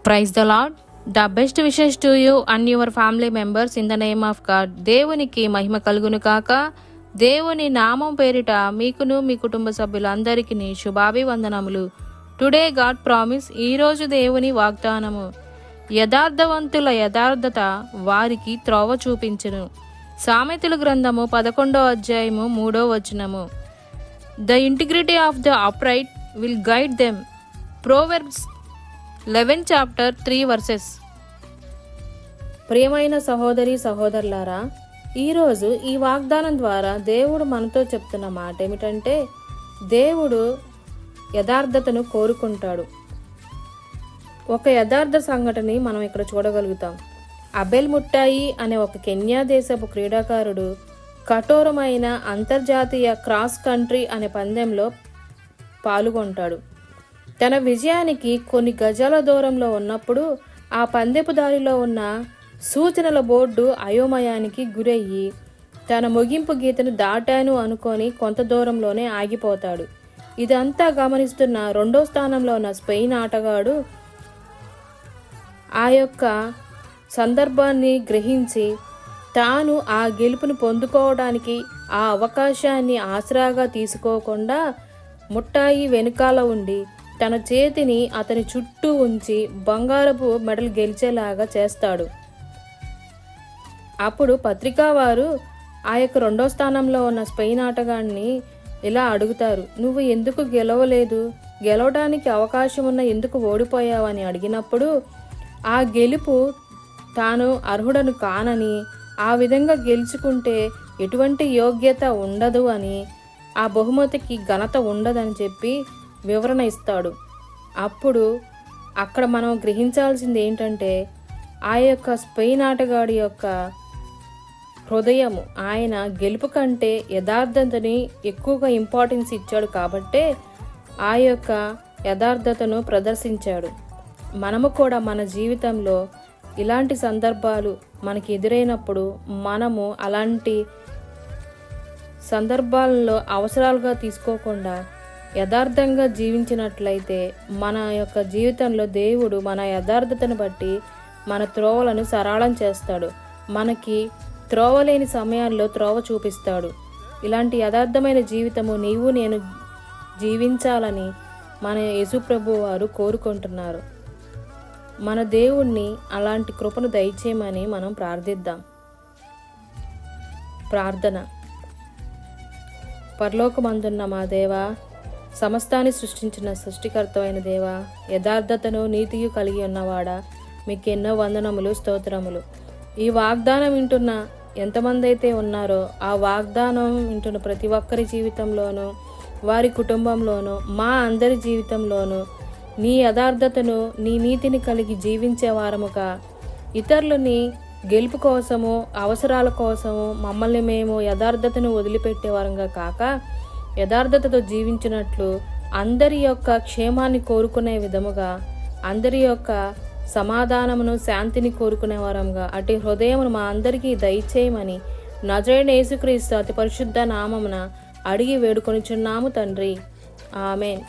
Praise the Lord. The best wishes to you and your family members in the name of God. దేవునికి మహిమ కలుగును కాక. దేవుని నామం పేరిట మీకును మీ కుటుంబ సభ్యులందరికీ శుభాభివందనములు. Today God promise. ఈరోజు దేవుని వాగ్దానము. యథార్థవంతుల యథార్థత వారికి త్రోవ చూపించును. సామెతల గ్రంథము 11వ అధ్యాయము 3వ వచనము. The integrity of the upright will guide them. Proverbs 11 chapter 3 verses. ప్రియమైన సహోదరి సహోదరులారా, ఈరోజు ఈ వాగ్దానం ద్వారా దేవుడు మనతో చెప్తున్న మాట ఏమిటంటే, దేవుడు యథార్థతను కోరుకుంటాడు. ఒక యథార్థ సంఘటనని మనం ఇక్కడ చూడగలుగుతాం. అబెల్ ముట్టాయి అనే ఒక కెన్యా దేశపు క్రీడాకారుడు కఠోరమైన అంతర్జాతీయ క్రాస్ కంట్రీ అనే పందెంలో పాల్గొంటాడు. తన విజయానికి కొన్ని గజాల దూరంలో ఉన్నప్పుడు ఆ పందెపు దారిలో ఉన్న సూచనల బోర్డు అయోమయానికి గురయ్యి తన ముగింపు గీతను దాటాను అనుకొని కొంత దూరంలోనే ఆగిపోతాడు. ఇదంతా గమనిస్తున్న 2వ స్థానంలో ఉన్న స్పెయిన్ ఆటగాడు ఆ యొక్క సందర్భాన్ని గ్రహించి తాను ఆ గెలుపును పొందుకోవడానికి ఆ అవకాశాన్ని ఆసరాగా తీసుకోకుండా ముట్టాయి వెనుకాల ఉండి తన చేతిని అతని చుట్టూ ఉంచి బంగారపు మెడల్ గెలిచేలాగా చేస్తాడు. అప్పుడు పత్రికా వారు ఆ యొక్క 2వ స్థానంలో ఉన్న స్పెయిన్ ఆటగాడిని ఇలా అడుగుతారు, నువ్వు ఎందుకు గెలవలేదు, గెలవడానికి అవకాశం ఉన్న ఎందుకు ఓడిపోయావని అడిగినప్పుడు ఆ గెలుపు తాను అర్హుడను కానని, ఆ విధంగా గెలుచుకుంటే ఎటువంటి యోగ్యత ఉండదు అని, ఆ బహుమతికి ఘనత ఉండదని చెప్పి వివరణ ఇస్తాడు. అప్పుడు అక్కడ మనం గ్రహించాల్సింది ఏంటంటే, ఆ యొక్క స్పెయిన్ ఆటగాడి యొక్క హృదయము, ఆయన గెలుపు కంటే యథార్థతని ఎక్కువగా ఇంపార్టెన్స్ ఇచ్చాడు కాబట్టే ఆ యొక్క యథార్థతను ప్రదర్శించాడు. మనము కూడా మన జీవితంలో ఇలాంటి సందర్భాలు మనకి ఎదురైనప్పుడు మనము అలాంటి సందర్భాలలో అవసరాలుగా తీసుకోకుండా యథార్థంగా జీవించినట్లయితే మన యొక్క జీవితంలో దేవుడు మన యథార్థతను బట్టి మన త్రోవలను సరళం చేస్తాడు. మనకి త్రోవలేని సమయాల్లో త్రోవ చూపిస్తాడు. ఇలాంటి యథార్థమైన జీవితము నీవు నేను జీవించాలని మన యేసుప్రభు వారు కోరుకుంటున్నారు. మన దేవుణ్ణి అలాంటి కృపను దయచేయమని మనం ప్రార్థిద్దాం. ప్రార్థన. పరలోకమందున్న మా దేవా, సమస్తాన్ని సృష్టించిన సృష్టికర్తమైన దేవా, యథార్థతను నీతియు కలిగి ఉన్నవాడా, మీకు ఎన్నో వందనములు, స్తోత్రములు. ఈ వాగ్దానం వింటున్న ఎంతమంది అయితే ఉన్నారో ఆ వాగ్దానం వింటున్న ప్రతి ఒక్కరి జీవితంలోనూ, వారి కుటుంబంలోనూ, మా అందరి జీవితంలోనూ నీ యథార్థతను, నీ నీతిని కలిగి జీవించే వారముగా, ఇతరులని గెలుపు కోసము, అవసరాల కోసము మమ్మల్ని మేము యథార్థతను వదిలిపెట్టేవారంగా కాక యథార్థతతో జీవించినట్లు, అందరి యొక్క క్షేమాన్ని కోరుకునే విధముగా, అందరి యొక్క సమాధానమును, శాంతిని కోరుకునే వారంగా అటు హృదయమును మా అందరికీ దయచేయమని నజరేయుడైన యేసుక్రీస్తు అతి పరిశుద్ధ నామమున అడిగి వేడుకొనిచున్నాము తండ్రి. ఆమేన్.